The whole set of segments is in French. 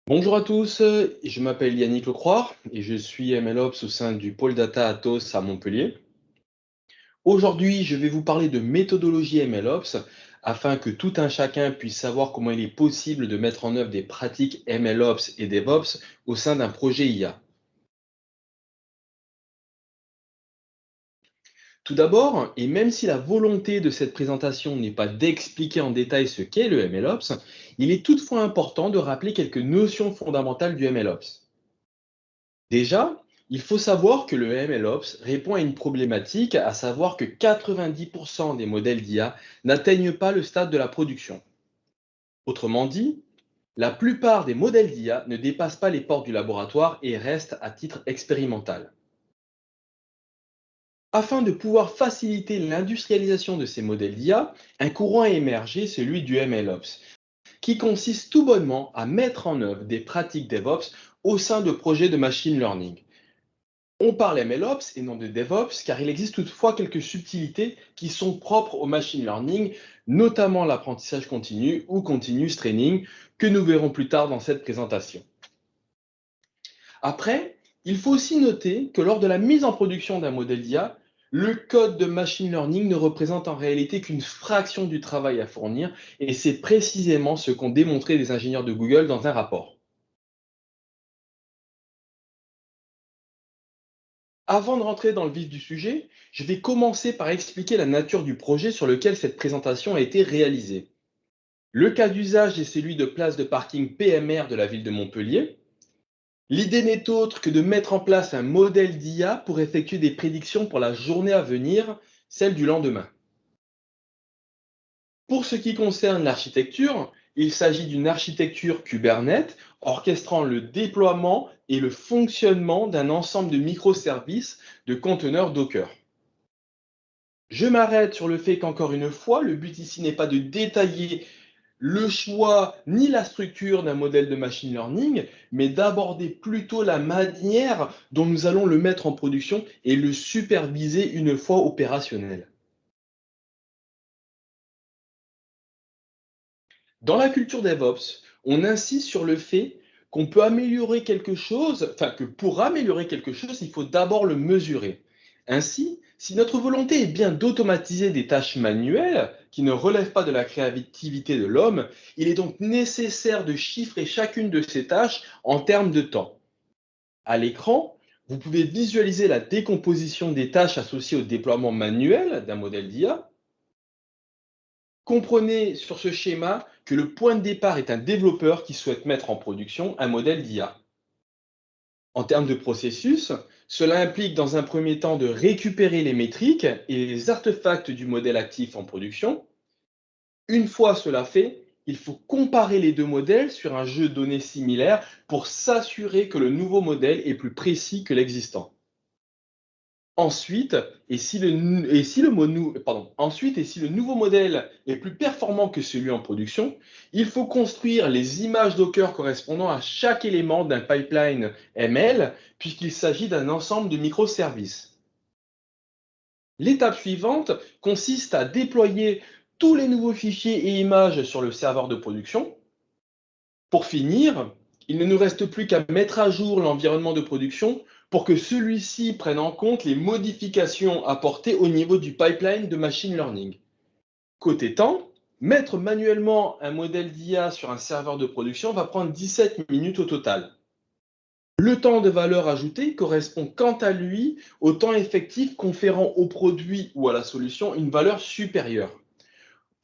Bonjour à tous, je m'appelle Yannick Lecroix et je suis MLOps au sein du pôle data Atos à Montpellier. Aujourd'hui, je vais vous parler de méthodologie MLOps afin que tout un chacun puisse savoir comment il est possible de mettre en œuvre des pratiques MLOps et DevOps au sein d'un projet IA. Tout d'abord, et même si la volonté de cette présentation n'est pas d'expliquer en détail ce qu'est le MLOps, il est toutefois important de rappeler quelques notions fondamentales du MLOps. Déjà, il faut savoir que le MLOps répond à une problématique, à savoir que 90% des modèles d'IA n'atteignent pas le stade de la production. Autrement dit, la plupart des modèles d'IA ne dépassent pas les portes du laboratoire et restent à titre expérimental. Afin de pouvoir faciliter l'industrialisation de ces modèles d'IA, un courant a émergé, celui du MLOps, qui consiste tout bonnement à mettre en œuvre des pratiques DevOps au sein de projets de machine learning. On parle MLOps et non de DevOps car il existe toutefois quelques subtilités qui sont propres au machine learning, notamment l'apprentissage continu ou continuous training, que nous verrons plus tard dans cette présentation. Après, il faut aussi noter que lors de la mise en production d'un modèle d'IA, le code de machine learning ne représente en réalité qu'une fraction du travail à fournir, et c'est précisément ce qu'ont démontré les ingénieurs de Google dans un rapport. Avant de rentrer dans le vif du sujet, je vais commencer par expliquer la nature du projet sur lequel cette présentation a été réalisée. Le cas d'usage est celui de place de parking PMR de la ville de Montpellier. L'idée n'est autre que de mettre en place un modèle d'IA pour effectuer des prédictions pour la journée à venir, celle du lendemain. Pour ce qui concerne l'architecture, il s'agit d'une architecture Kubernetes orchestrant le déploiement et le fonctionnement d'un ensemble de microservices de conteneurs Docker. Je m'arrête sur le fait qu'encore une fois, le but ici n'est pas de détailler le choix ni la structure d'un modèle de machine learning, mais d'aborder plutôt la manière dont nous allons le mettre en production et le superviser une fois opérationnel. Dans la culture DevOps, on insiste sur le fait qu'on peut améliorer quelque chose, enfin que pour améliorer quelque chose, il faut d'abord le mesurer. Ainsi, si notre volonté est bien d'automatiser des tâches manuelles qui ne relèvent pas de la créativité de l'homme, il est donc nécessaire de chiffrer chacune de ces tâches en termes de temps. À l'écran, vous pouvez visualiser la décomposition des tâches associées au déploiement manuel d'un modèle d'IA. Comprenez sur ce schéma que le point de départ est un développeur qui souhaite mettre en production un modèle d'IA. En termes de processus, cela implique dans un premier temps de récupérer les métriques et les artefacts du modèle actif en production. Une fois cela fait, il faut comparer les deux modèles sur un jeu de données similaire pour s'assurer que le nouveau modèle est plus précis que l'existant. Ensuite, ensuite, et si le nouveau modèle est plus performant que celui en production, il faut construire les images Docker correspondant à chaque élément d'un pipeline ML, puisqu'il s'agit d'un ensemble de microservices. L'étape suivante consiste à déployer tous les nouveaux fichiers et images sur le serveur de production. Pour finir, il ne nous reste plus qu'à mettre à jour l'environnement de production pour que celui-ci prenne en compte les modifications apportées au niveau du pipeline de machine learning. Côté temps, mettre manuellement un modèle d'IA sur un serveur de production va prendre 17 minutes au total. Le temps de valeur ajoutée correspond quant à lui au temps effectif conférant au produit ou à la solution une valeur supérieure.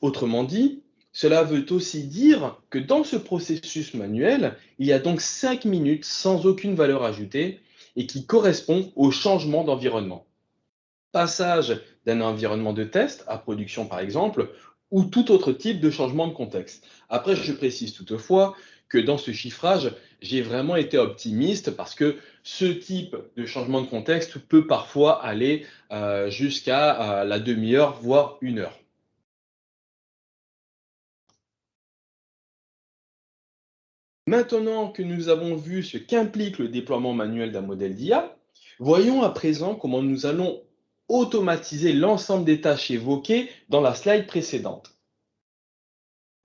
Autrement dit, cela veut aussi dire que dans ce processus manuel, il y a donc 5 minutes sans aucune valeur ajoutée et qui correspond au changement d'environnement. Passage d'un environnement de test à production par exemple, ou tout autre type de changement de contexte. Après, je précise toutefois que dans ce chiffrage, j'ai vraiment été optimiste parce que ce type de changement de contexte peut parfois aller jusqu'à la demi-heure, voire une heure. Maintenant que nous avons vu ce qu'implique le déploiement manuel d'un modèle d'IA, voyons à présent comment nous allons automatiser l'ensemble des tâches évoquées dans la slide précédente.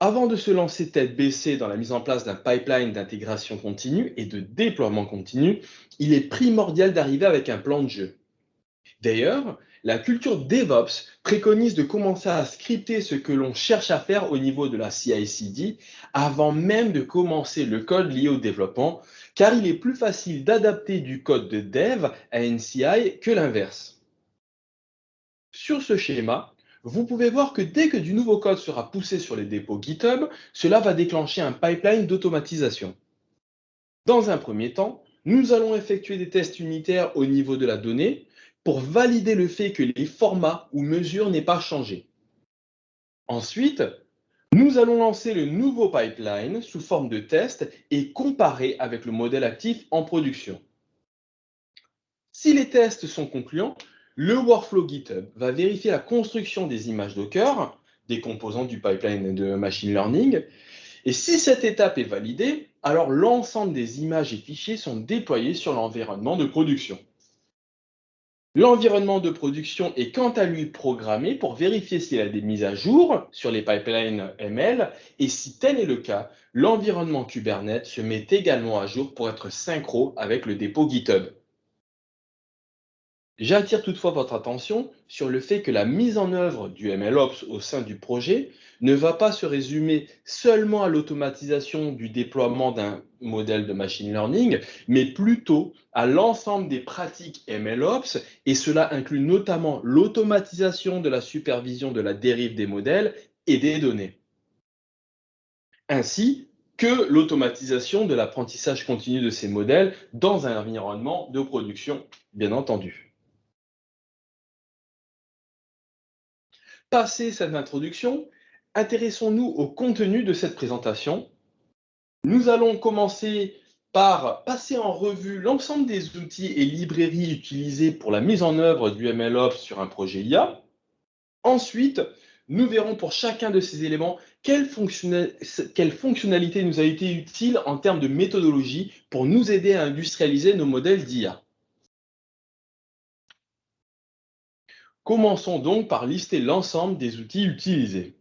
Avant de se lancer tête baissée dans la mise en place d'un pipeline d'intégration continue et de déploiement continu, il est primordial d'arriver avec un plan de jeu. D'ailleurs, la culture DevOps préconise de commencer à scripter ce que l'on cherche à faire au niveau de la CI/CD avant même de commencer le code lié au développement, car il est plus facile d'adapter du code de dev à une CI que l'inverse. Sur ce schéma, vous pouvez voir que dès que du nouveau code sera poussé sur les dépôts GitHub, cela va déclencher un pipeline d'automatisation. Dans un premier temps, nous allons effectuer des tests unitaires au niveau de la donnée pour valider le fait que les formats ou mesures n'aient pas changé. Ensuite, nous allons lancer le nouveau pipeline sous forme de test et comparer avec le modèle actif en production. Si les tests sont concluants, le workflow GitHub va vérifier la construction des images Docker, des composants du pipeline de machine learning, et si cette étape est validée, alors l'ensemble des images et fichiers sont déployés sur l'environnement de production. L'environnement de production est quant à lui programmé pour vérifier s'il y a des mises à jour sur les pipelines ML et si tel est le cas, l'environnement Kubernetes se met également à jour pour être synchro avec le dépôt GitHub. J'attire toutefois votre attention sur le fait que la mise en œuvre du MLOps au sein du projet ne va pas se résumer seulement à l'automatisation du déploiement d'un modèle de machine learning, mais plutôt à l'ensemble des pratiques MLOps, et cela inclut notamment l'automatisation de la supervision de la dérive des modèles et des données, ainsi que l'automatisation de l'apprentissage continu de ces modèles dans un environnement de production, bien entendu. Passé cette introduction, intéressons-nous au contenu de cette présentation. Nous allons commencer par passer en revue l'ensemble des outils et librairies utilisés pour la mise en œuvre du MLOps sur un projet IA. Ensuite, nous verrons pour chacun de ces éléments quelle fonctionnalité nous a été utile en termes de méthodologie pour nous aider à industrialiser nos modèles d'IA. Commençons donc par lister l'ensemble des outils utilisés.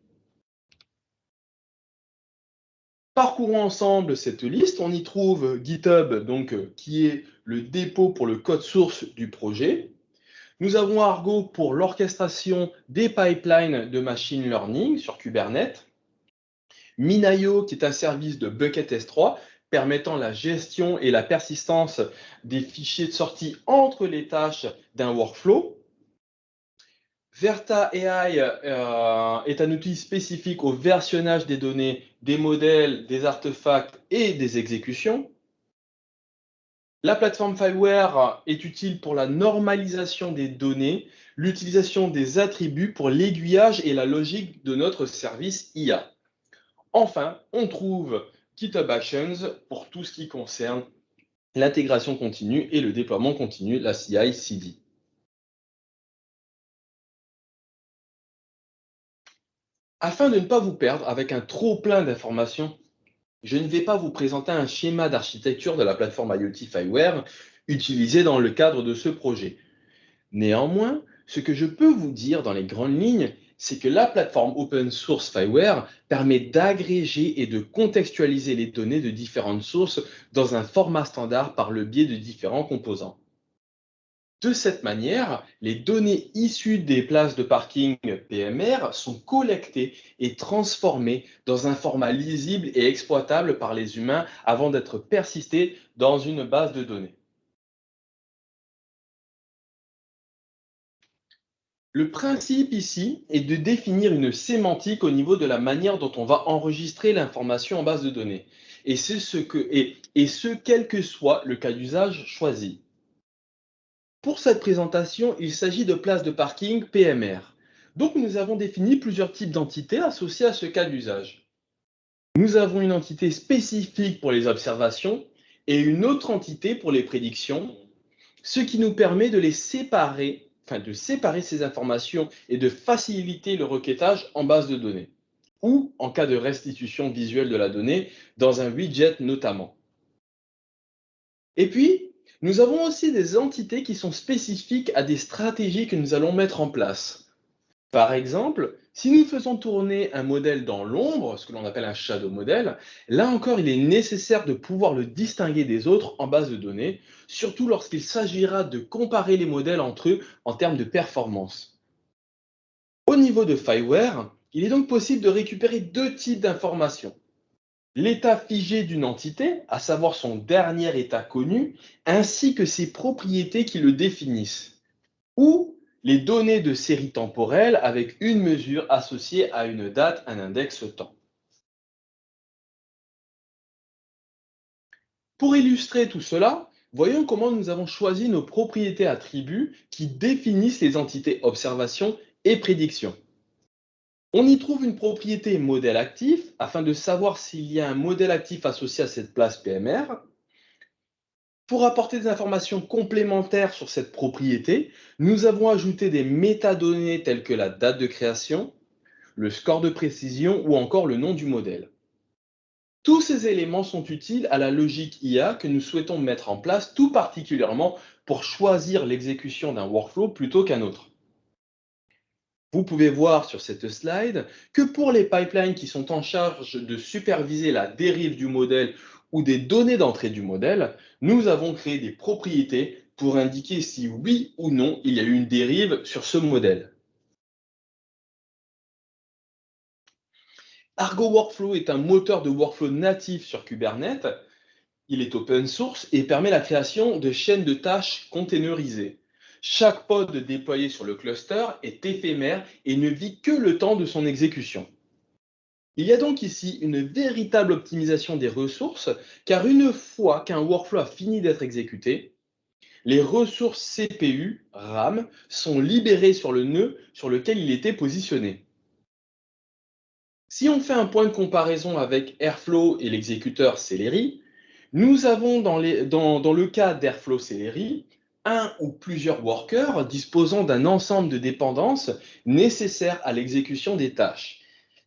Parcourons ensemble cette liste. On y trouve GitHub, donc, qui est le dépôt pour le code source du projet. Nous avons Argo pour l'orchestration des pipelines de machine learning sur Kubernetes. Minayo, qui est un service de Bucket S3 permettant la gestion et la persistance des fichiers de sortie entre les tâches d'un workflow. Verta AI est un outil spécifique au versionnage des données, des modèles, des artefacts et des exécutions. La plateforme Fileware est utile pour la normalisation des données, l'utilisation des attributs pour l'aiguillage et la logique de notre service IA. Enfin, on trouve GitHub Actions pour tout ce qui concerne l'intégration continue et le déploiement continu, la CI/CD. Afin de ne pas vous perdre avec un trop plein d'informations, je ne vais pas vous présenter un schéma d'architecture de la plateforme IoT Fileware utilisée dans le cadre de ce projet. Néanmoins, ce que je peux vous dire dans les grandes lignes, c'est que la plateforme open source Fileware permet d'agréger et de contextualiser les données de différentes sources dans un format standard par le biais de différents composants. De cette manière, les données issues des places de parking PMR sont collectées et transformées dans un format lisible et exploitable par les humains avant d'être persistées dans une base de données. Le principe ici est de définir une sémantique au niveau de la manière dont on va enregistrer l'information en base de données. Et ce quel que soit le cas d'usage choisi. Pour cette présentation, il s'agit de places de parking PMR. Donc nous avons défini plusieurs types d'entités associées à ce cas d'usage. Nous avons une entité spécifique pour les observations et une autre entité pour les prédictions, ce qui nous permet de les séparer, enfin de séparer ces informations et de faciliter le requêtage en base de données, ou en cas de restitution visuelle de la donnée dans un widget notamment. Et puis, nous avons aussi des entités qui sont spécifiques à des stratégies que nous allons mettre en place. Par exemple, Si nous faisons tourner un modèle dans l'ombre, ce que l'on appelle un shadow model, là encore, il est nécessaire de pouvoir le distinguer des autres en base de données, surtout lorsqu'il s'agira de comparer les modèles entre eux en termes de performance. Au niveau de Fireware, il est donc possible de récupérer deux types d'informations. L'état figé d'une entité, à savoir son dernier état connu, ainsi que ses propriétés qui le définissent, ou les données de série temporelle avec une mesure associée à une date, un index temps. Pour illustrer tout cela, voyons comment nous avons choisi nos propriétés attributs qui définissent les entités observation et prédiction. On y trouve une propriété modèle actif afin de savoir s'il y a un modèle actif associé à cette place PMR. Pour apporter des informations complémentaires sur cette propriété, nous avons ajouté des métadonnées telles que la date de création, le score de précision ou encore le nom du modèle. Tous ces éléments sont utiles à la logique IA que nous souhaitons mettre en place, tout particulièrement pour choisir l'exécution d'un workflow plutôt qu'un autre. Vous pouvez voir sur cette slide que pour les pipelines qui sont en charge de superviser la dérive du modèle ou des données d'entrée du modèle, nous avons créé des propriétés pour indiquer si oui ou non il y a eu une dérive sur ce modèle. Argo Workflow est un moteur de workflow natif sur Kubernetes. Il est open source et permet la création de chaînes de tâches containerisées. Chaque pod déployé sur le cluster est éphémère et ne vit que le temps de son exécution. Il y a donc ici une véritable optimisation des ressources, car une fois qu'un workflow a fini d'être exécuté, les ressources CPU, RAM, sont libérées sur le nœud sur lequel il était positionné. Si on fait un point de comparaison avec Airflow et l'exécuteur Celery, nous avons dans le cas d'Airflow Celery, un ou plusieurs workers disposant d'un ensemble de dépendances nécessaires à l'exécution des tâches.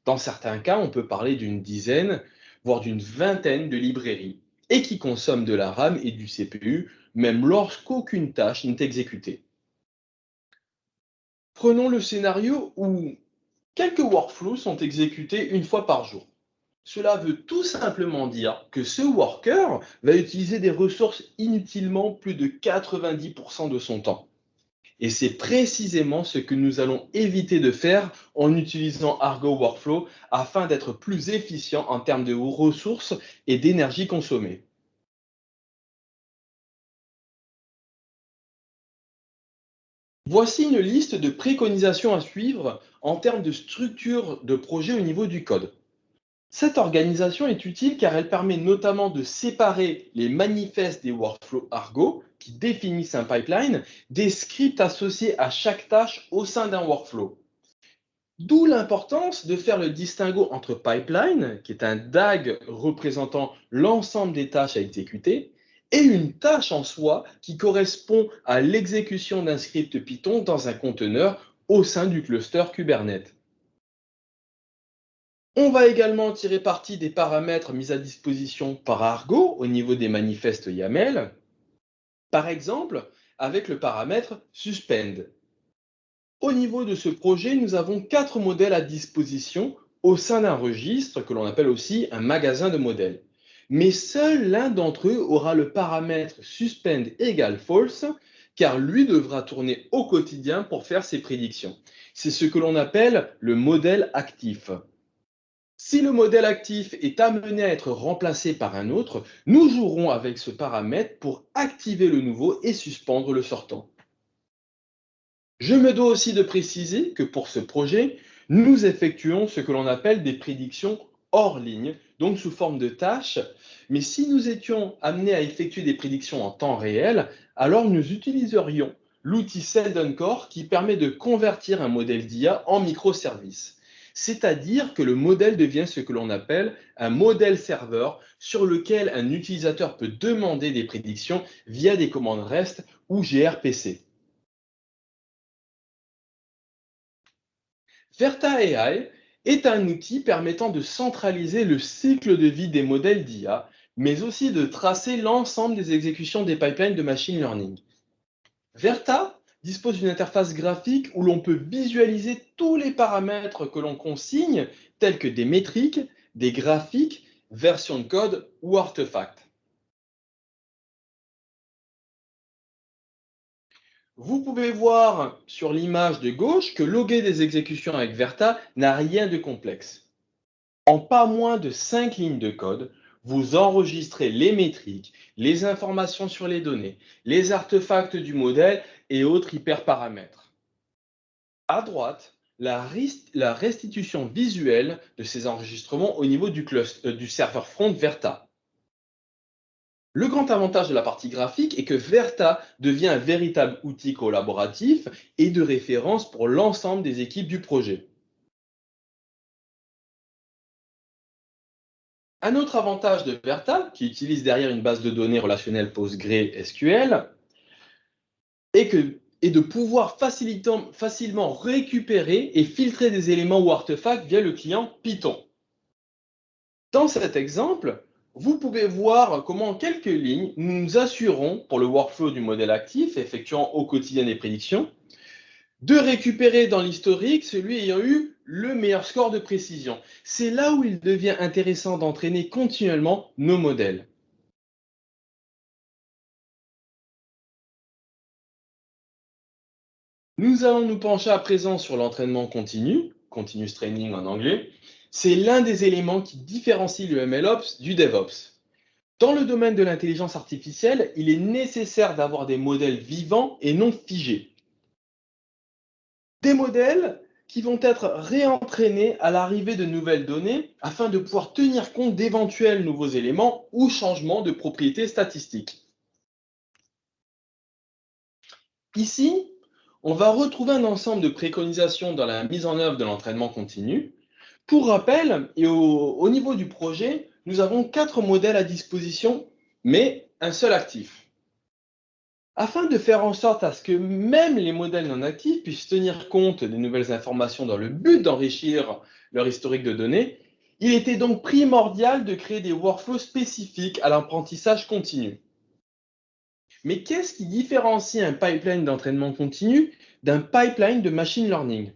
Dans certains cas, on peut parler d'une dizaine, voire d'une vingtaine de librairies, et qui consomment de la RAM et du CPU, même lorsqu'aucune tâche n'est exécutée. Prenons le scénario où quelques workflows sont exécutés une fois par jour. Cela veut tout simplement dire que ce worker va utiliser des ressources inutilement plus de 90% de son temps. Et c'est précisément ce que nous allons éviter de faire en utilisant Argo Workflow afin d'être plus efficient en termes de ressources et d'énergie consommée. Voici une liste de préconisations à suivre en termes de structure de projet au niveau du code. Cette organisation est utile car elle permet notamment de séparer les manifestes des workflows Argo qui définissent un pipeline des scripts associés à chaque tâche au sein d'un workflow. D'où l'importance de faire le distinguo entre pipeline, qui est un DAG représentant l'ensemble des tâches à exécuter, et une tâche en soi qui correspond à l'exécution d'un script Python dans un conteneur au sein du cluster Kubernetes. On va également tirer parti des paramètres mis à disposition par Argo au niveau des manifestes YAML, par exemple avec le paramètre suspend. Au niveau de ce projet, nous avons 4 modèles à disposition au sein d'un registre que l'on appelle aussi un magasin de modèles. Mais seul l'un d'entre eux aura le paramètre suspend égale false, car lui devra tourner au quotidien pour faire ses prédictions. C'est ce que l'on appelle le modèle actif. Si le modèle actif est amené à être remplacé par un autre, nous jouerons avec ce paramètre pour activer le nouveau et suspendre le sortant. Je me dois aussi de préciser que pour ce projet, nous effectuons ce que l'on appelle des prédictions hors ligne, donc sous forme de tâches. Mais si nous étions amenés à effectuer des prédictions en temps réel, alors nous utiliserions l'outil Seldencore qui permet de convertir un modèle d'IA en microservice. C'est-à-dire que le modèle devient ce que l'on appelle un modèle serveur sur lequel un utilisateur peut demander des prédictions via des commandes REST ou gRPC. Verta AI est un outil permettant de centraliser le cycle de vie des modèles d'IA, mais aussi de tracer l'ensemble des exécutions des pipelines de machine learning. Verta dispose d'une interface graphique où l'on peut visualiser tous les paramètres que l'on consigne, tels que des métriques, des graphiques, versions de code ou artefacts. Vous pouvez voir sur l'image de gauche que loguer des exécutions avec Verta n'a rien de complexe. En pas moins de 5 lignes de code, vous enregistrez les métriques, les informations sur les données, les artefacts du modèle et autres hyperparamètres. À droite, la restitution visuelle de ces enregistrements au niveau du serveur front Verta. Le grand avantage de la partie graphique est que Verta devient un véritable outil collaboratif et de référence pour l'ensemble des équipes du projet. Un autre avantage de Verta, qui utilise derrière une base de données relationnelle PostgreSQL, est de pouvoir facilement récupérer et filtrer des éléments ou artefacts via le client Python. Dans cet exemple, vous pouvez voir comment en quelques lignes, nous nous assurons, pour le workflow du modèle actif effectuant au quotidien des prédictions, de récupérer dans l'historique celui ayant eu le meilleur score de précision. C'est là où il devient intéressant d'entraîner continuellement nos modèles. Nous allons nous pencher à présent sur l'entraînement continu, continuous training en anglais. C'est l'un des éléments qui différencie le MLOps du DevOps. Dans le domaine de l'intelligence artificielle, il est nécessaire d'avoir des modèles vivants et non figés. Des modèles qui vont être réentraînés à l'arrivée de nouvelles données afin de pouvoir tenir compte d'éventuels nouveaux éléments ou changements de propriétés statistiques. Ici, on va retrouver un ensemble de préconisations dans la mise en œuvre de l'entraînement continu. Pour rappel, et au niveau du projet, nous avons 4 modèles à disposition, mais un seul actif. Afin de faire en sorte à ce que même les modèles non actifs puissent tenir compte des nouvelles informations dans le but d'enrichir leur historique de données, il était donc primordial de créer des workflows spécifiques à l'apprentissage continu. Mais qu'est-ce qui différencie un pipeline d'entraînement continu d'un pipeline de machine learning?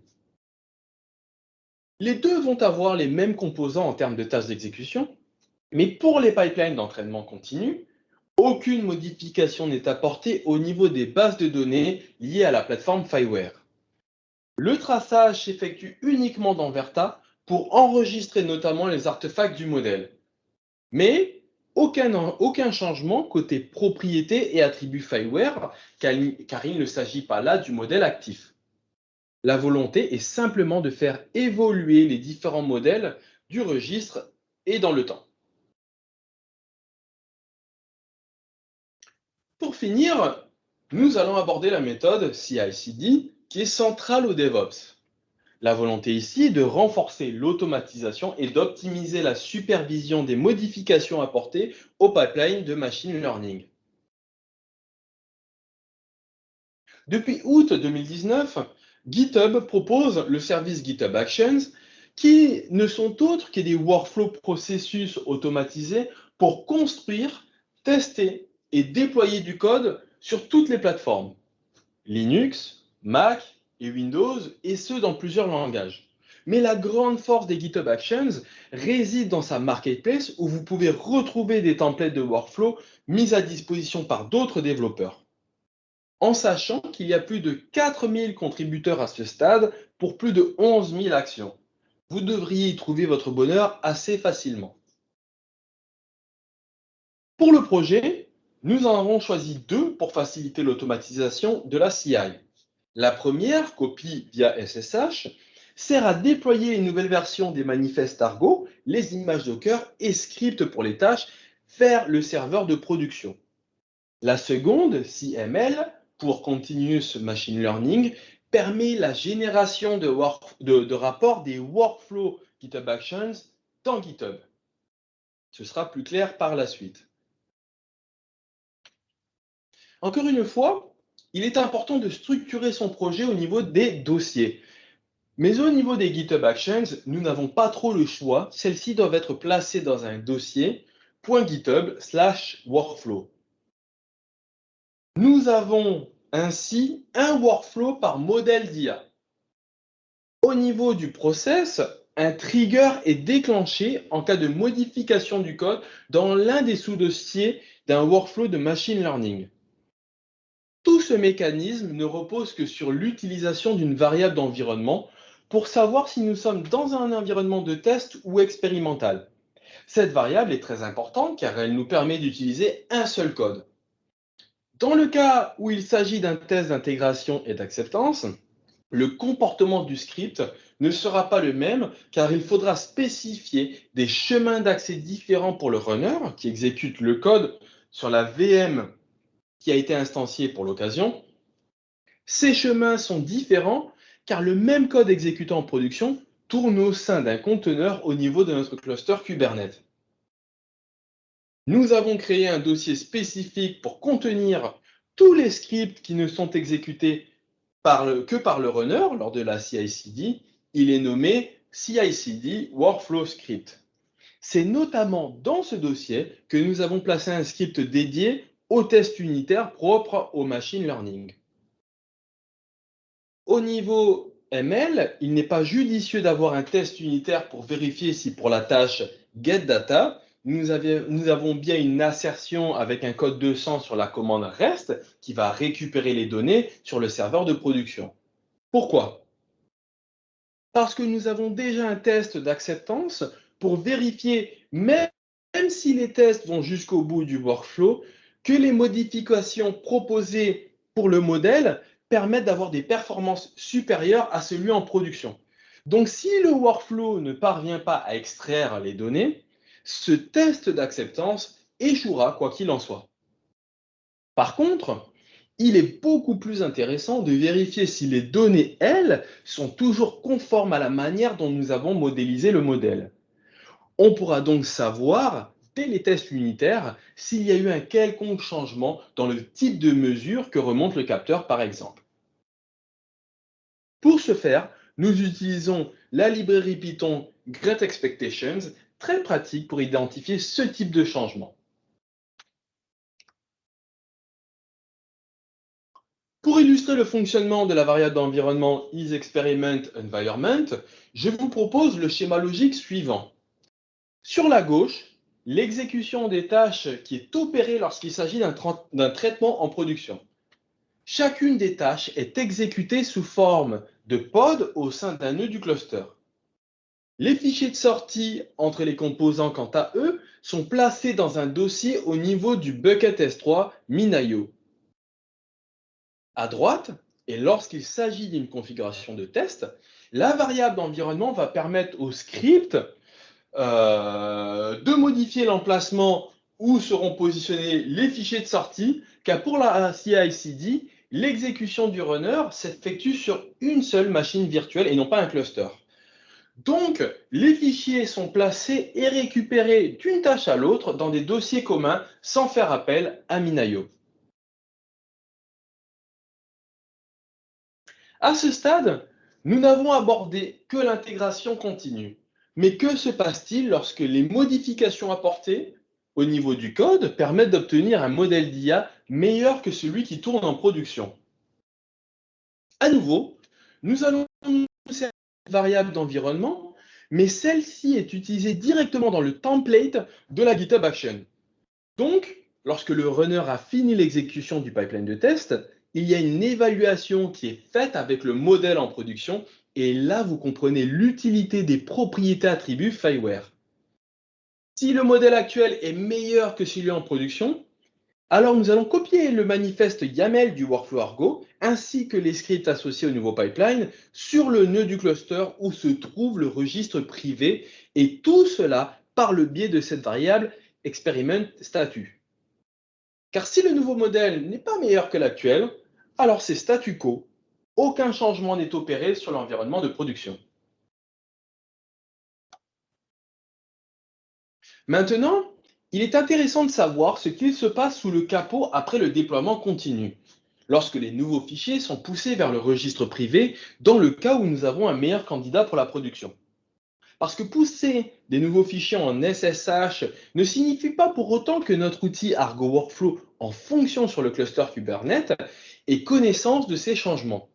Les deux vont avoir les mêmes composants en termes de tâches d'exécution, mais pour les pipelines d'entraînement continu, aucune modification n'est apportée au niveau des bases de données liées à la plateforme Fireware. Le traçage s'effectue uniquement dans Verta pour enregistrer notamment les artefacts du modèle. Mais aucun changement côté propriété et attributs Fireware, car il ne s'agit pas là du modèle actif. La volonté est simplement de faire évoluer les différents modèles du registre et dans le temps. Pour finir, nous allons aborder la méthode CI/CD qui est centrale au DevOps. La volonté ici est de renforcer l'automatisation et d'optimiser la supervision des modifications apportées au pipeline de machine learning. Depuis août 2019, GitHub propose le service GitHub Actions qui ne sont autres que des workflows processus automatisés pour construire, tester et déployer du code sur toutes les plateformes, Linux, Mac et Windows, et ce dans plusieurs langages. Mais la grande force des GitHub Actions réside dans sa marketplace où vous pouvez retrouver des templates de workflow mis à disposition par d'autres développeurs, en sachant qu'il y a plus de 4000 contributeurs à ce stade pour plus de 11 000 actions. Vous devriez y trouver votre bonheur assez facilement. Pour le projet, nous en avons choisi deux pour faciliter l'automatisation de la CI. La première, copie via SSH, sert à déployer une nouvelle version des manifestes Argo, les images Docker et scripts pour les tâches vers le serveur de production. La seconde, CML, pour Continuous Machine Learning, permet la génération de rapports des workflows GitHub Actions dans GitHub. Ce sera plus clair par la suite. Encore une fois, il est important de structurer son projet au niveau des dossiers. Mais au niveau des GitHub Actions, nous n'avons pas trop le choix. Celles-ci doivent être placées dans un dossier .github/workflow. Nous avons ainsi un workflow par modèle d'IA. Au niveau du process, un trigger est déclenché en cas de modification du code dans l'un des sous-dossiers d'un workflow de machine learning. Tout ce mécanisme ne repose que sur l'utilisation d'une variable d'environnement pour savoir si nous sommes dans un environnement de test ou expérimental. Cette variable est très importante car elle nous permet d'utiliser un seul code. Dans le cas où il s'agit d'un test d'intégration et d'acceptance, le comportement du script ne sera pas le même car il faudra spécifier des chemins d'accès différents pour le runner qui exécute le code sur la VM qui a été instanciée pour l'occasion. Ces chemins sont différents car le même code exécutant en production tourne au sein d'un conteneur au niveau de notre cluster Kubernetes. Nous avons créé un dossier spécifique pour contenir tous les scripts qui ne sont exécutés que par le runner lors de la CI/CD. Il est nommé CI/CD Workflow Script. C'est notamment dans ce dossier que nous avons placé un script dédié aux tests unitaires propres au machine learning. Au niveau ML, il n'est pas judicieux d'avoir un test unitaire pour vérifier si pour la tâche getData, nous avons bien une assertion avec un code 200 sur la commande REST qui va récupérer les données sur le serveur de production. Pourquoi? Parce que nous avons déjà un test d'acceptance pour vérifier, même si les tests vont jusqu'au bout du workflow, que les modifications proposées pour le modèle permettent d'avoir des performances supérieures à celui en production. Donc, si le workflow ne parvient pas à extraire les données, ce test d'acceptance échouera quoi qu'il en soit. Par contre, il est beaucoup plus intéressant de vérifier si les données, elles, sont toujours conformes à la manière dont nous avons modélisé le modèle. On pourra donc savoir, dès les tests unitaires, s'il y a eu un quelconque changement dans le type de mesure que remonte le capteur, par exemple. Pour ce faire, nous utilisons la librairie Python GreatExpectations, très pratique pour identifier ce type de changement. Pour illustrer le fonctionnement de la variable d'environnement isExperimentEnvironment, je vous propose le schéma logique suivant. Sur la gauche, l'exécution des tâches qui est opérée lorsqu'il s'agit d'un traitement en production. Chacune des tâches est exécutée sous forme de pod au sein d'un nœud du cluster. Les fichiers de sortie entre les composants, quant à eux, sont placés dans un dossier au niveau du bucket S3 Minayo. À droite, et lorsqu'il s'agit d'une configuration de test, la variable d'environnement va permettre au script de modifier l'emplacement où seront positionnés les fichiers de sortie, car pour la CI/CD, l'exécution du runner s'effectue sur une seule machine virtuelle et non pas un cluster. Donc, les fichiers sont placés et récupérés d'une tâche à l'autre dans des dossiers communs sans faire appel à Minayo. À ce stade, nous n'avons abordé que l'intégration continue. Mais que se passe-t-il lorsque les modifications apportées au niveau du code permettent d'obtenir un modèle d'IA meilleur que celui qui tourne en production? À nouveau, nous allons utiliser une variable d'environnement, mais celle-ci est utilisée directement dans le template de la GitHub Action. Donc, lorsque le runner a fini l'exécution du pipeline de test, il y a une évaluation qui est faite avec le modèle en production et là, vous comprenez l'utilité des propriétés attributs Fileware. Si le modèle actuel est meilleur que celui en production, alors nous allons copier le manifeste YAML du workflow Argo ainsi que les scripts associés au nouveau pipeline sur le nœud du cluster où se trouve le registre privé et tout cela par le biais de cette variable experiment statut. Car si le nouveau modèle n'est pas meilleur que l'actuel, alors c'est statu quo. Aucun changement n'est opéré sur l'environnement de production. Maintenant, il est intéressant de savoir ce qu'il se passe sous le capot après le déploiement continu, lorsque les nouveaux fichiers sont poussés vers le registre privé dans le cas où nous avons un meilleur candidat pour la production. Parce que pousser des nouveaux fichiers en SSH ne signifie pas pour autant que notre outil Argo Workflow en fonction sur le cluster Kubernetes et connaissance de ces changements.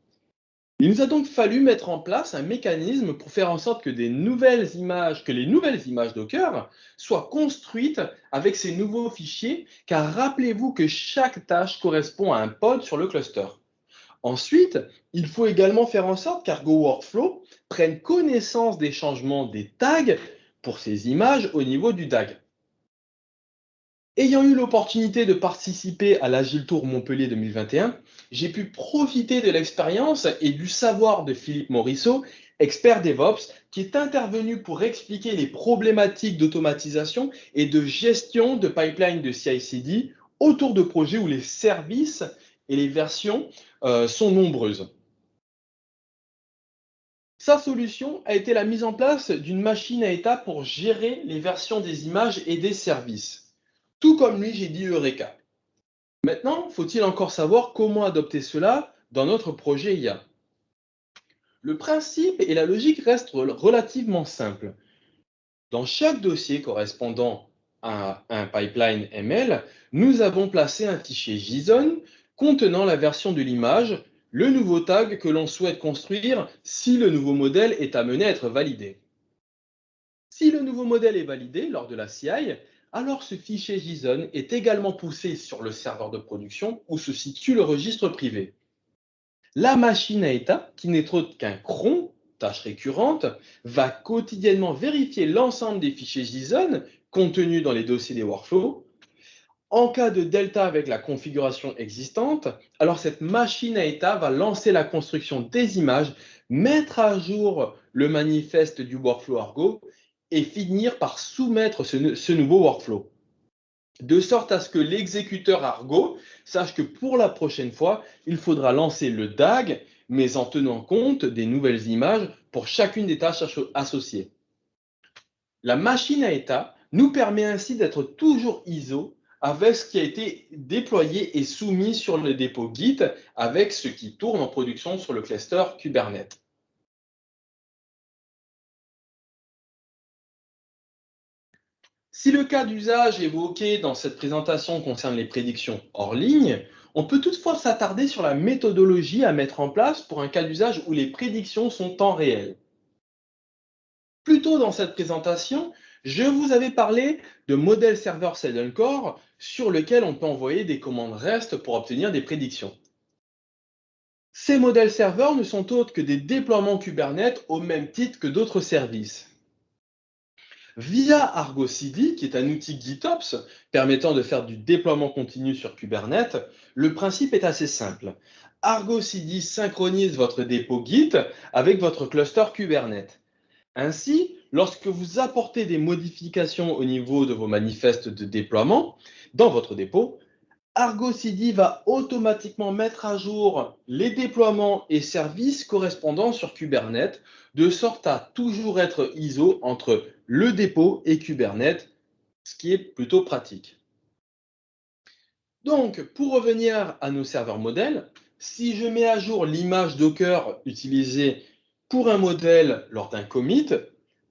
Il nous a donc fallu mettre en place un mécanisme pour faire en sorte que les nouvelles images Docker soient construites avec ces nouveaux fichiers, car rappelez-vous que chaque tâche correspond à un pod sur le cluster. Ensuite, il faut également faire en sorte qu'Argo Workflow prenne connaissance des changements des tags pour ces images au niveau du DAG. Ayant eu l'opportunité de participer à l'Agile Tour Montpellier 2021, j'ai pu profiter de l'expérience et du savoir de Philippe Morisseau, expert DevOps, qui est intervenu pour expliquer les problématiques d'automatisation et de gestion de pipeline de CI/CD autour de projets où les services et les versions sont nombreuses. Sa solution a été la mise en place d'une machine à état pour gérer les versions des images et des services. Tout comme lui, j'ai dit Eureka. Maintenant, faut-il encore savoir comment adopter cela dans notre projet IA? Le principe et la logique restent relativement simples. Dans chaque dossier correspondant à un pipeline ML, nous avons placé un fichier JSON contenant la version de l'image, le nouveau tag que l'on souhaite construire si le nouveau modèle est amené à être validé. Si le nouveau modèle est validé lors de la CI, alors ce fichier JSON est également poussé sur le serveur de production où se situe le registre privé. La machine à état, qui n'est autre qu'un cron, tâche récurrente, va quotidiennement vérifier l'ensemble des fichiers JSON contenus dans les dossiers des workflows. En cas de delta avec la configuration existante, alors cette machine à état va lancer la construction des images, mettre à jour le manifeste du workflow Argo et finir par soumettre ce nouveau workflow. De sorte à ce que l'exécuteur Argo sache que pour la prochaine fois, il faudra lancer le DAG, mais en tenant compte des nouvelles images pour chacune des tâches associées. La machine à état nous permet ainsi d'être toujours ISO avec ce qui a été déployé et soumis sur le dépôt Git avec ce qui tourne en production sur le cluster Kubernetes. Si le cas d'usage évoqué dans cette présentation concerne les prédictions hors ligne, on peut toutefois s'attarder sur la méthodologie à mettre en place pour un cas d'usage où les prédictions sont temps réel. Plus tôt dans cette présentation, je vous avais parlé de modèle serveur Seddon Core sur lequel on peut envoyer des commandes REST pour obtenir des prédictions. Ces modèles serveurs ne sont autres que des déploiements Kubernetes au même titre que d'autres services. Via Argo CD, qui est un outil GitOps permettant de faire du déploiement continu sur Kubernetes, le principe est assez simple. Argo CD synchronise votre dépôt Git avec votre cluster Kubernetes. Ainsi, lorsque vous apportez des modifications au niveau de vos manifestes de déploiement dans votre dépôt, Argo CD va automatiquement mettre à jour les déploiements et services correspondants sur Kubernetes, de sorte à toujours être ISO entre le dépôt et Kubernetes, ce qui est plutôt pratique. Donc, pour revenir à nos serveurs modèles, si je mets à jour l'image Docker utilisée pour un modèle lors d'un commit,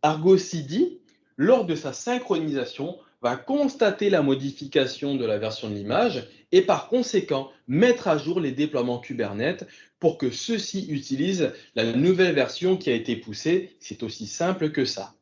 Argo CD, lors de sa synchronisation, va constater la modification de la version de l'image et par conséquent mettre à jour les déploiements Kubernetes pour que ceux-ci utilisent la nouvelle version qui a été poussée. C'est aussi simple que ça.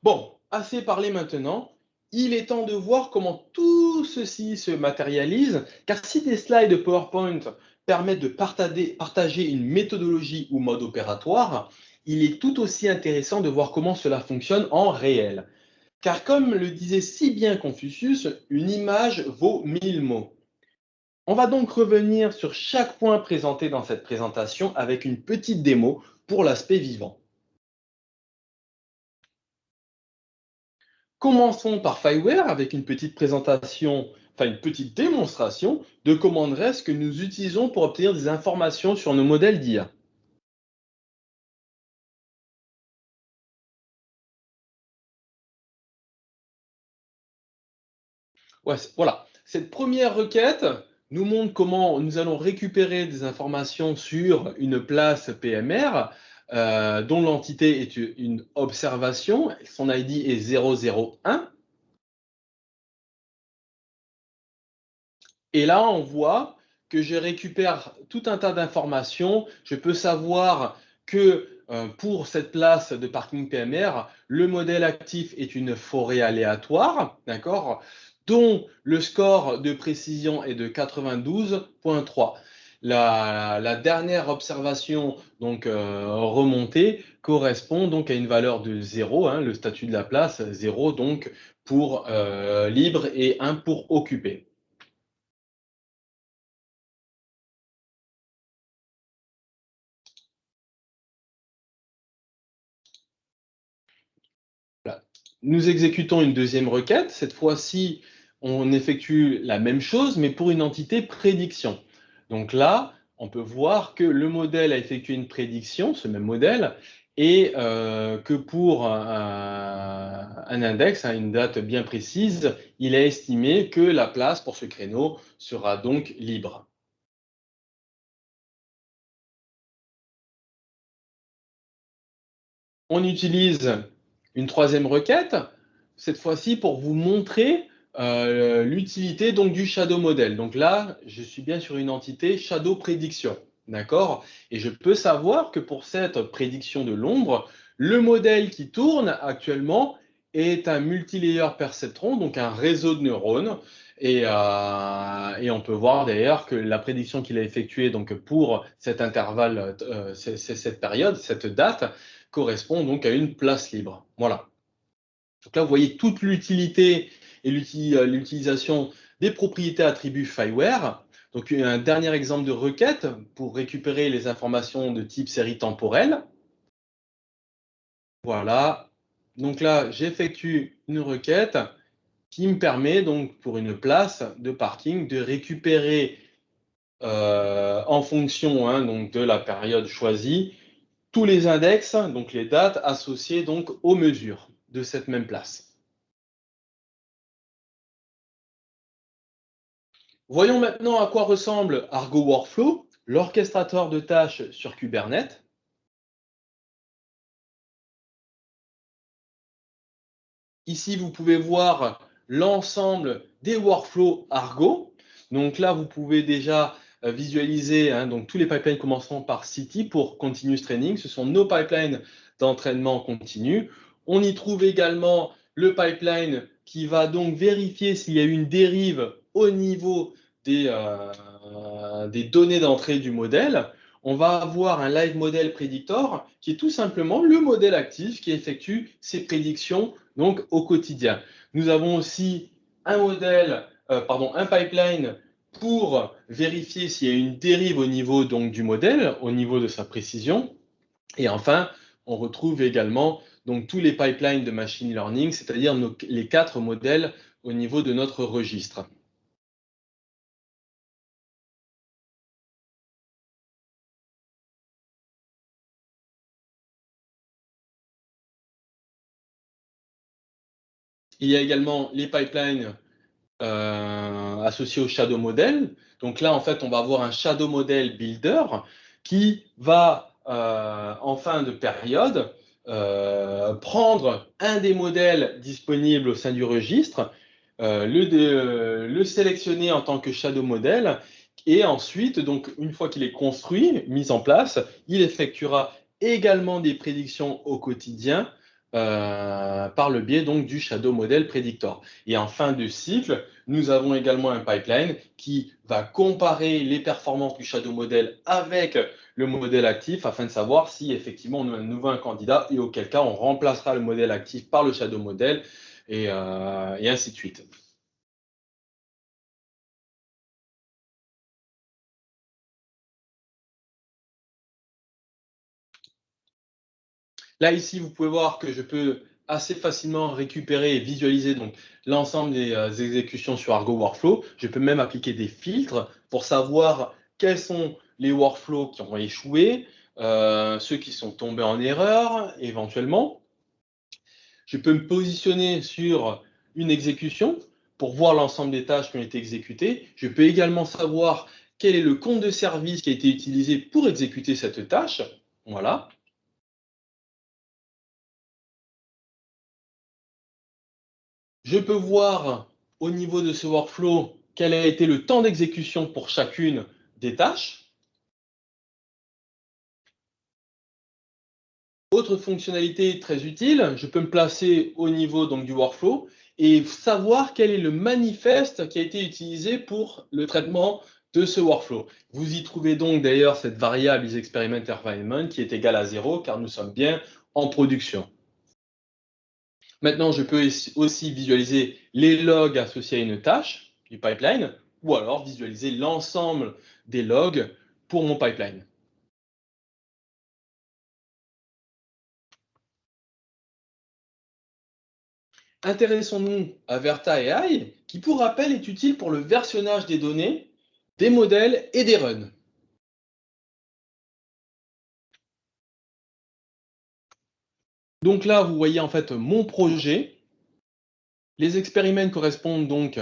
Bon, assez parlé maintenant. Il est temps de voir comment tout ceci se matérialise, car si des slides PowerPoint permettent de partager une méthodologie ou mode opératoire, il est tout aussi intéressant de voir comment cela fonctionne en réel. Car comme le disait si bien Confucius, une image vaut 1000 mots. On va donc revenir sur chaque point présenté dans cette présentation avec une petite démo pour l'aspect vivant. Commençons par Fireware avec une petite présentation, enfin une petite démonstration de commandes REST que nous utilisons pour obtenir des informations sur nos modèles d'IA. Ouais, voilà. Cette première requête nous montre comment nous allons récupérer des informations sur une place PMR dont l'entité est une observation. Son ID est 001. Et là, on voit que je récupère tout un tas d'informations. Je peux savoir que pour cette place de parking PMR, le modèle actif est une forêt aléatoire, d'accord, dont le score de précision est de 92,3. La dernière observation donc remontée correspond donc à une valeur de 0, hein, le statut de la place, 0 donc pour libre et 1 pour occupé. Voilà. Nous exécutons une deuxième requête. Cette fois-ci, on effectue la même chose, mais pour une entité prédiction. Donc là, on peut voir que le modèle a effectué une prédiction, ce même modèle, et que pour un index, hein, une date bien précise, il a estimé que la place pour ce créneau sera donc libre. On utilise une troisième requête, cette fois-ci pour vous montrer l'utilité donc du shadow model. Donc là, je suis bien sur une entité shadow prédiction. D'accord? Et je peux savoir que pour cette prédiction de l'ombre, le modèle qui tourne actuellement est un multilayer perceptron, donc un réseau de neurones. Et on peut voir d'ailleurs que la prédiction qu'il a effectuée donc pour cet intervalle, cette période, cette date, correspond donc à une place libre. Voilà. Donc là, vous voyez toute l'utilité et l'utilisation des propriétés attributs Fileware. Donc un dernier exemple de requête pour récupérer les informations de type série temporelle. Voilà. Donc là, j'effectue une requête qui me permet donc pour une place de parking de récupérer en fonction hein, donc de la période choisie tous les index, donc les dates associées donc aux mesures de cette même place. Voyons maintenant à quoi ressemble Argo Workflow, l'orchestrateur de tâches sur Kubernetes. Ici, vous pouvez voir l'ensemble des workflows Argo. Donc là, vous pouvez déjà visualiser hein, donc tous les pipelines commençant par City pour Continuous Training. Ce sont nos pipelines d'entraînement continu. On y trouve également le pipeline qui va donc vérifier s'il y a une dérive au niveau des données d'entrée du modèle. On va avoir un live model predictor qui est tout simplement le modèle actif qui effectue ses prédictions donc au quotidien. Nous avons aussi un modèle, pardon, un pipeline pour vérifier s'il y a une dérive au niveau donc, du modèle, au niveau de sa précision. Et enfin, on retrouve également donc, tous les pipelines de machine learning, c'est-à-dire les 4 modèles au niveau de notre registre. Il y a également les pipelines associé au shadow model. Donc là, en fait, on va avoir un shadow model builder qui va, en fin de période, prendre un des modèles disponibles au sein du registre, le sélectionner en tant que shadow model, et ensuite, donc, une fois qu'il est construit, mis en place, il effectuera également des prédictions au quotidien par le biais donc du shadow model predictor. Et en fin de cycle, nous avons également un pipeline qui va comparer les performances du shadow model avec le modèle actif afin de savoir si effectivement on a un nouveau candidat et auquel cas on remplacera le modèle actif par le shadow model et ainsi de suite. Là, ici, vous pouvez voir que je peux assez facilement récupérer et visualiser donc l'ensemble des exécutions sur Argo Workflow. Je peux même appliquer des filtres pour savoir quels sont les workflows qui ont échoué, ceux qui sont tombés en erreur éventuellement. Je peux me positionner sur une exécution pour voir l'ensemble des tâches qui ont été exécutées. Je peux également savoir quel est le compte de service qui a été utilisé pour exécuter cette tâche. Voilà. Je peux voir au niveau de ce workflow quel a été le temps d'exécution pour chacune des tâches. Autre fonctionnalité très utile, je peux me placer au niveau donc, du workflow et savoir quel est le manifeste qui a été utilisé pour le traitement de ce workflow. Vous y trouvez donc d'ailleurs cette variable isExperimentEnvironment qui est égale à 0 car nous sommes bien en production. Maintenant, je peux aussi visualiser les logs associés à une tâche du pipeline ou alors visualiser l'ensemble des logs pour mon pipeline. Intéressons-nous à Verta AI, qui pour rappel est utile pour le versionnage des données, des modèles et des runs. Donc là, vous voyez en fait mon projet. Les expériments correspondent donc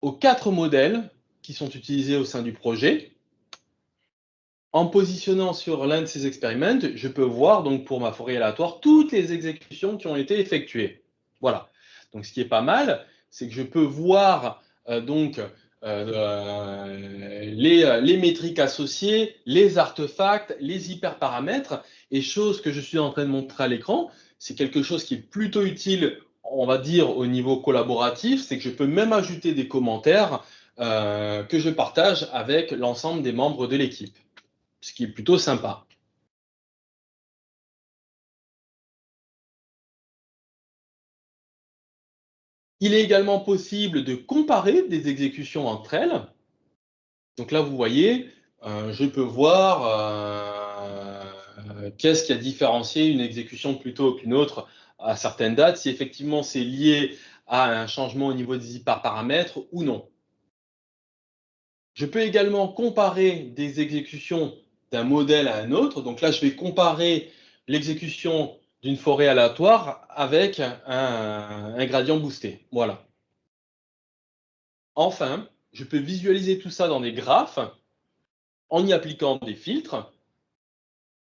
aux 4 modèles qui sont utilisés au sein du projet. En positionnant sur l'un de ces expériments, je peux voir donc pour ma forêt aléatoire toutes les exécutions qui ont été effectuées. Voilà. Donc ce qui est pas mal, c'est que je peux voir les métriques associées, les artefacts, les hyperparamètres. Et chose que je suis en train de montrer à l'écran, c'est quelque chose qui est plutôt utile, on va dire, au niveau collaboratif, c'est que je peux même ajouter des commentaires que je partage avec l'ensemble des membres de l'équipe, ce qui est plutôt sympa. Il est également possible de comparer des exécutions entre elles. Donc là, vous voyez, je peux voir qu'est-ce qui a différencié une exécution plutôt qu'une autre à certaines dates, si effectivement c'est lié à un changement au niveau des hyperparamètres ou non. Je peux également comparer des exécutions d'un modèle à un autre. Donc là, je vais comparer l'exécution d'une forêt aléatoire avec un gradient boosté. Voilà. Enfin, je peux visualiser tout ça dans des graphes en y appliquant des filtres.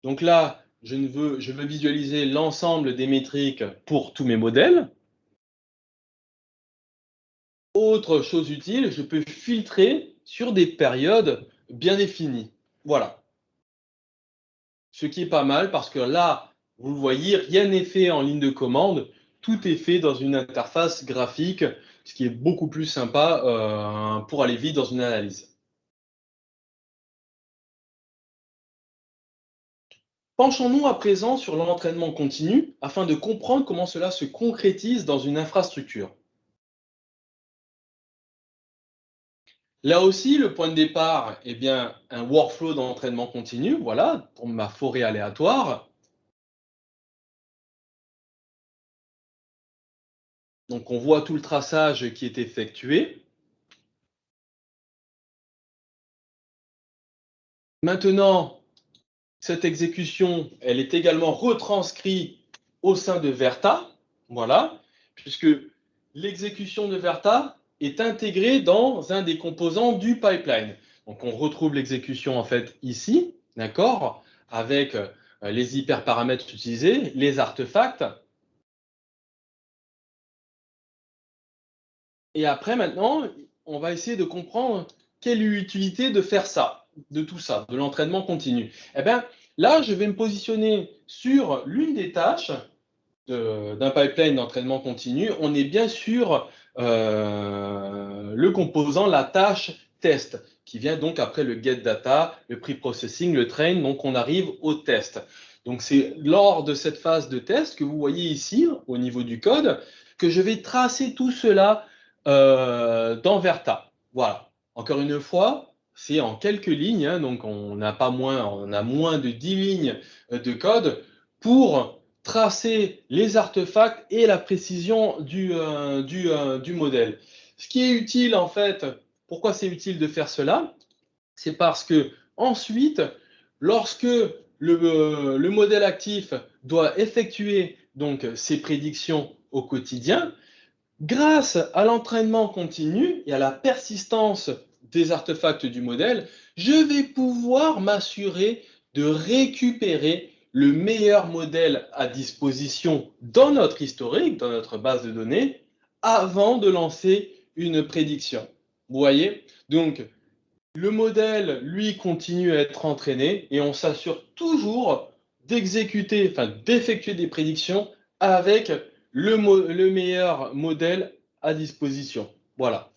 Donc là, je veux visualiser l'ensemble des métriques pour tous mes modèles. Autre chose utile, je peux filtrer sur des périodes bien définies. Voilà. Ce qui est pas mal parce que là, vous le voyez, rien n'est fait en ligne de commande, tout est fait dans une interface graphique, ce qui est beaucoup plus sympa pour aller vite dans une analyse. Penchons-nous à présent sur l'entraînement continu afin de comprendre comment cela se concrétise dans une infrastructure. Là aussi, le point de départ est bien un workflow d'entraînement continu, voilà, pour ma forêt aléatoire. Donc on voit tout le traçage qui est effectué. Maintenant, cette exécution, elle est également retranscrite au sein de Verta, voilà, puisque l'exécution de Verta est intégrée dans un des composants du pipeline. Donc on retrouve l'exécution en fait ici, d'accord, avec les hyperparamètres utilisés, les artefacts. Et après maintenant, on va essayer de comprendre quelle est l'utilité de faire ça, de tout ça, de l'entraînement continu. Eh bien, là, je vais me positionner sur l'une des tâches d'un pipeline d'entraînement continu. On est bien sur le composant, la tâche test, qui vient donc après le get data, le pre-processing, le train, donc on arrive au test. Donc c'est lors de cette phase de test que vous voyez ici, au niveau du code, que je vais tracer tout cela dans Verta. Voilà. Encore une fois, c'est en quelques lignes, hein, donc on a moins de 10 lignes de code pour tracer les artefacts et la précision du modèle. Ce qui est utile en fait, pourquoi c'est utile de faire cela? C'est parce que ensuite, lorsque le modèle actif doit effectuer donc ses prédictions au quotidien, grâce à l'entraînement continu et à la persistance des artefacts du modèle, je vais pouvoir m'assurer de récupérer le meilleur modèle à disposition dans notre historique, dans notre base de données, avant de lancer une prédiction. Vous voyez? Donc, le modèle, lui, continue à être entraîné et on s'assure toujours d'exécuter, enfin d'effectuer des prédictions avec le meilleur modèle à disposition. Voilà.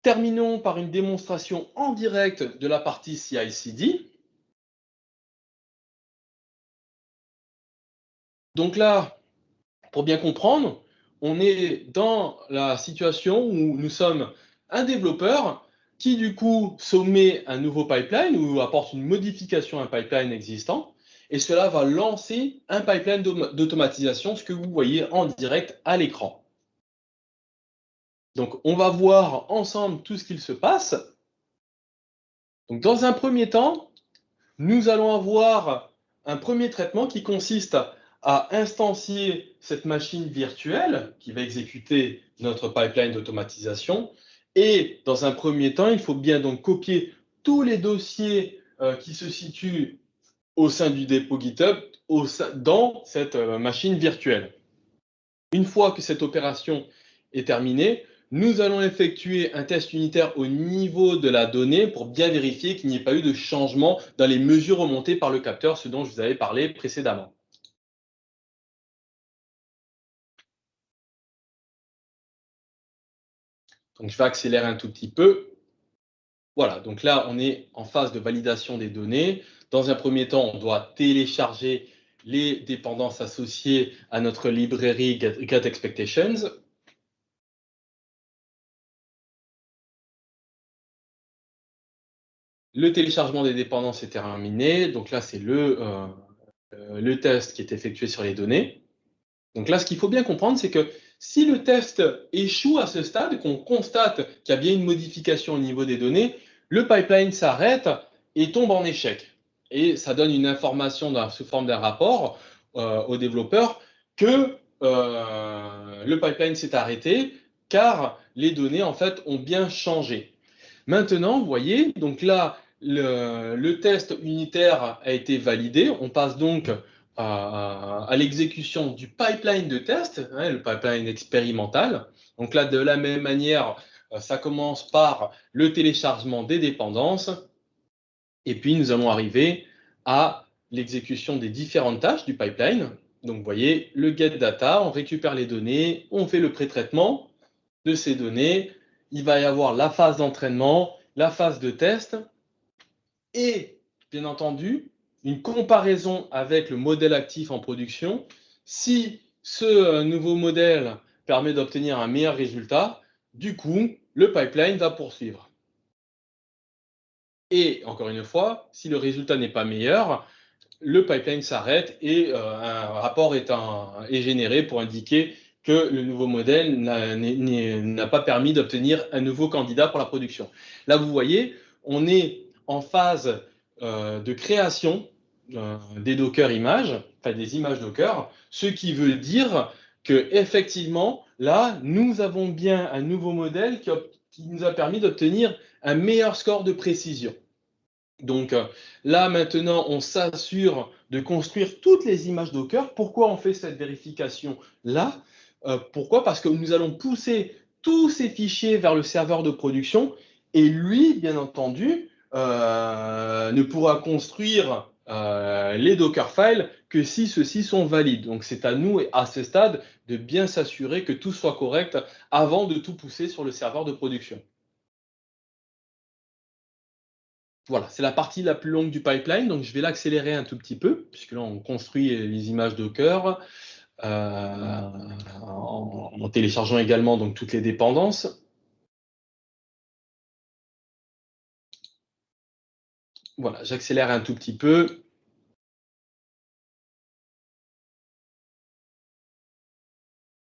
Terminons par une démonstration en direct de la partie CI/CD. Donc là, pour bien comprendre, on est dans la situation où nous sommes un développeur qui, du coup, soumet un nouveau pipeline ou apporte une modification à un pipeline existant. Et cela va lancer un pipeline d'automatisation, ce que vous voyez en direct à l'écran. Donc, on va voir ensemble tout ce qu'il se passe. Donc, dans un premier temps, nous allons avoir un premier traitement qui consiste à instancier cette machine virtuelle qui va exécuter notre pipeline d'automatisation. Et dans un premier temps, il faut bien donc copier tous les dossiers qui se situent au sein du dépôt GitHub dans cette machine virtuelle. Une fois que cette opération est terminée, nous allons effectuer un test unitaire au niveau de la donnée pour bien vérifier qu'il n'y ait pas eu de changement dans les mesures remontées par le capteur, ce dont je vous avais parlé précédemment. Donc, je vais accélérer un tout petit peu. Voilà, donc là, on est en phase de validation des données. Dans un premier temps, on doit télécharger les dépendances associées à notre librairie getExpectations. Le téléchargement des dépendances est terminé. Donc là, c'est le test qui est effectué sur les données. Donc là, ce qu'il faut bien comprendre, c'est que si le test échoue à ce stade, qu'on constate qu'il y a bien une modification au niveau des données, le pipeline s'arrête et tombe en échec. Et ça donne une information sous forme d'un rapport au développeur que le pipeline s'est arrêté car les données en fait ont bien changé. Maintenant, vous voyez, donc là, le test unitaire a été validé. On passe donc à l'exécution du pipeline de test, hein, le pipeline expérimental. Donc là, de la même manière, ça commence par le téléchargement des dépendances. Et puis, nous allons arriver à l'exécution des différentes tâches du pipeline. Donc, vous voyez, le get data, on récupère les données, on fait le pré-traitement de ces données. Il va y avoir la phase d'entraînement, la phase de test et, bien entendu, une comparaison avec le modèle actif en production. Si ce nouveau modèle permet d'obtenir un meilleur résultat, du coup, le pipeline va poursuivre. Et encore une fois, si le résultat n'est pas meilleur, le pipeline s'arrête et un rapport est généré pour indiquer que le nouveau modèle n'a pas permis d'obtenir un nouveau candidat pour la production. Là, vous voyez, on est en phase de création des Docker images, enfin des images Docker, ce qui veut dire que effectivement, là, nous avons bien un nouveau modèle qui nous a permis d'obtenir un meilleur score de précision. Donc là, maintenant, on s'assure de construire toutes les images Docker. Pourquoi on fait cette vérification-là? Pourquoi? Parce que nous allons pousser tous ces fichiers vers le serveur de production et lui, bien entendu, ne pourra construire les Dockerfiles que si ceux-ci sont valides. Donc c'est à nous, à ce stade, de bien s'assurer que tout soit correct avant de tout pousser sur le serveur de production. Voilà, c'est la partie la plus longue du pipeline, donc je vais l'accélérer un tout petit peu, puisque là on construit les images Docker en téléchargeant également donc toutes les dépendances. Voilà, j'accélère un tout petit peu.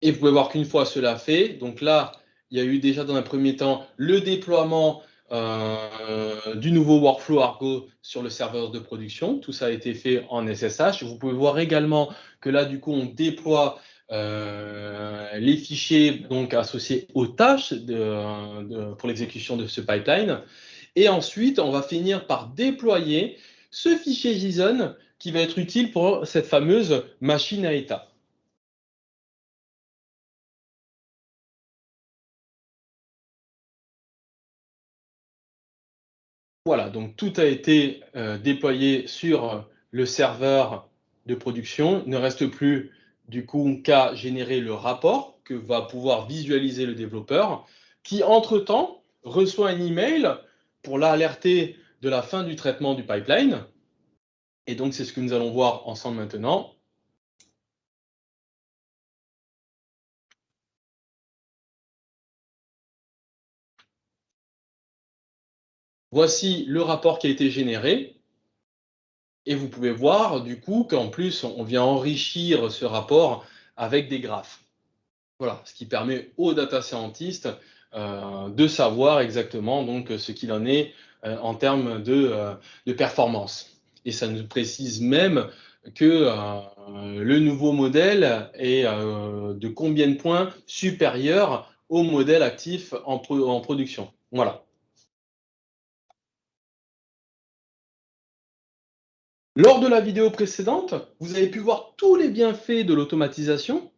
Et vous pouvez voir qu'une fois cela fait, donc là, il y a eu déjà dans un premier temps le déploiement du nouveau workflow Argo sur le serveur de production. Tout ça a été fait en SSH. Vous pouvez voir également que là, du coup, on déploie les fichiers donc, associés aux tâches pour l'exécution de ce pipeline. Et ensuite, on va finir par déployer ce fichier JSON qui va être utile pour cette fameuse machine à état. Voilà, donc tout a été déployé sur le serveur de production. Il ne reste plus du coup qu'à générer le rapport que va pouvoir visualiser le développeur, qui entre-temps reçoit un email pour l'alerter de la fin du traitement du pipeline. Et donc c'est ce que nous allons voir ensemble maintenant. Voici le rapport qui a été généré. Et vous pouvez voir du coup qu'en plus, on vient enrichir ce rapport avec des graphes. Voilà, ce qui permet aux data scientists de savoir exactement donc, ce qu'il en est en termes de performance. Et ça nous précise même que le nouveau modèle est de combien de points supérieur au modèle actif en production. Voilà. Lors de la vidéo précédente, vous avez pu voir tous les bienfaits de l'automatisation.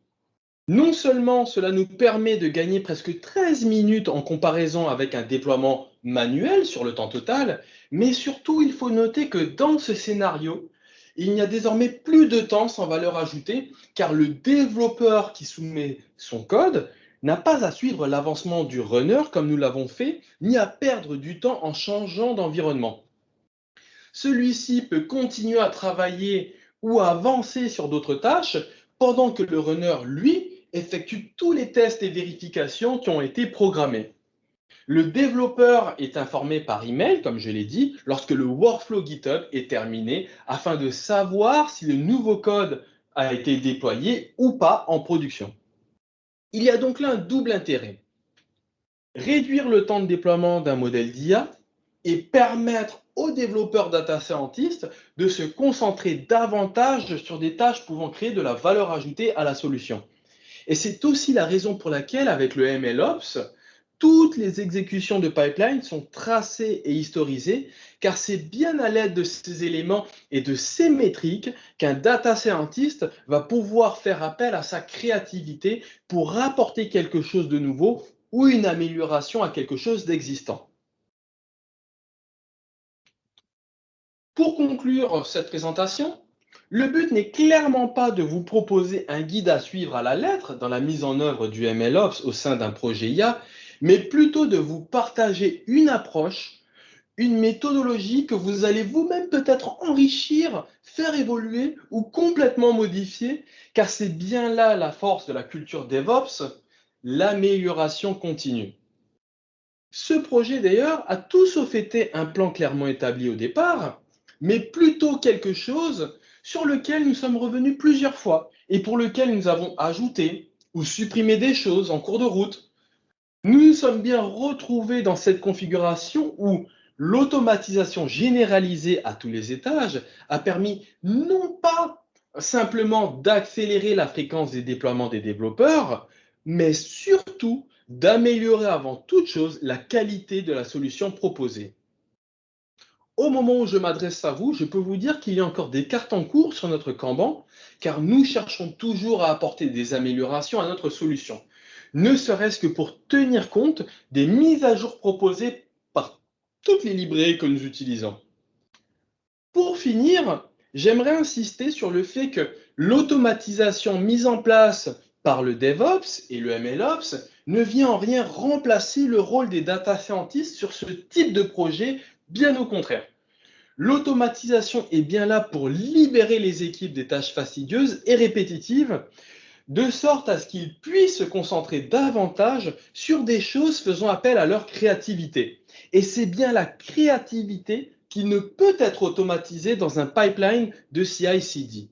Non seulement cela nous permet de gagner presque 13 minutes en comparaison avec un déploiement manuel sur le temps total, mais surtout il faut noter que dans ce scénario, il n'y a désormais plus de temps sans valeur ajoutée, car le développeur qui soumet son code n'a pas à suivre l'avancement du runner comme nous l'avons fait, ni à perdre du temps en changeant d'environnement. Celui-ci peut continuer à travailler ou à avancer sur d'autres tâches pendant que le runner, lui, effectue tous les tests et vérifications qui ont été programmés. Le développeur est informé par email, comme je l'ai dit, lorsque le workflow GitHub est terminé afin de savoir si le nouveau code a été déployé ou pas en production. Il y a donc là un double intérêt. Réduire le temps de déploiement d'un modèle d'IA et permettre aux développeurs data scientists de se concentrer davantage sur des tâches pouvant créer de la valeur ajoutée à la solution. Et c'est aussi la raison pour laquelle, avec le MLOps, toutes les exécutions de pipeline sont tracées et historisées, car c'est bien à l'aide de ces éléments et de ces métriques qu'un data scientist va pouvoir faire appel à sa créativité pour rapporter quelque chose de nouveau ou une amélioration à quelque chose d'existant. Pour conclure cette présentation, le but n'est clairement pas de vous proposer un guide à suivre à la lettre dans la mise en œuvre du MLOps au sein d'un projet IA, mais plutôt de vous partager une approche, une méthodologie que vous allez vous-même peut-être enrichir, faire évoluer ou complètement modifier, car c'est bien là la force de la culture DevOps, l'amélioration continue. Ce projet, d'ailleurs, a tout sauf été un plan clairement établi au départ, mais plutôt quelque chose sur lequel nous sommes revenus plusieurs fois et pour lequel nous avons ajouté ou supprimé des choses en cours de route. Nous nous sommes bien retrouvés dans cette configuration où l'automatisation généralisée à tous les étages a permis non pas simplement d'accélérer la fréquence des déploiements des développeurs, mais surtout d'améliorer avant toute chose la qualité de la solution proposée. Au moment où je m'adresse à vous, je peux vous dire qu'il y a encore des cartes en cours sur notre Kanban, car nous cherchons toujours à apporter des améliorations à notre solution, ne serait-ce que pour tenir compte des mises à jour proposées par toutes les librairies que nous utilisons. Pour finir, j'aimerais insister sur le fait que l'automatisation mise en place par le DevOps et le MLOps ne vient en rien remplacer le rôle des data scientists sur ce type de projet, bien au contraire. L'automatisation est bien là pour libérer les équipes des tâches fastidieuses et répétitives, de sorte à ce qu'ils puissent se concentrer davantage sur des choses faisant appel à leur créativité. Et c'est bien la créativité qui ne peut être automatisée dans un pipeline de CI/CD.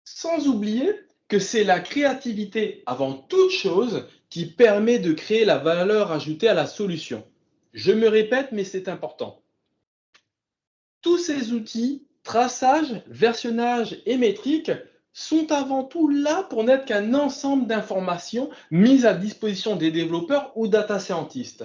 Sans oublier que c'est la créativité avant toute chose qui permet de créer la valeur ajoutée à la solution. Je me répète, mais c'est important. Tous ces outils, traçage, versionnage et métrique, sont avant tout là pour n'être qu'un ensemble d'informations mises à disposition des développeurs ou data scientists,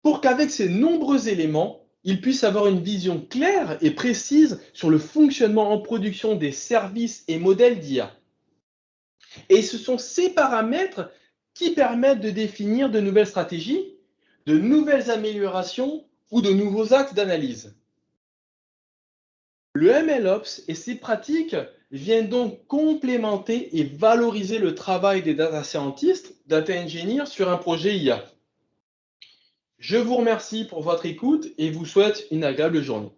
pour qu'avec ces nombreux éléments, ils puissent avoir une vision claire et précise sur le fonctionnement en production des services et modèles d'IA. Et ce sont ces paramètres qui permettent de définir de nouvelles stratégies, de nouvelles améliorations ou de nouveaux axes d'analyse. Le MLOps et ses pratiques viennent donc complémenter et valoriser le travail des data scientists, data engineers sur un projet IA. Je vous remercie pour votre écoute et vous souhaite une agréable journée.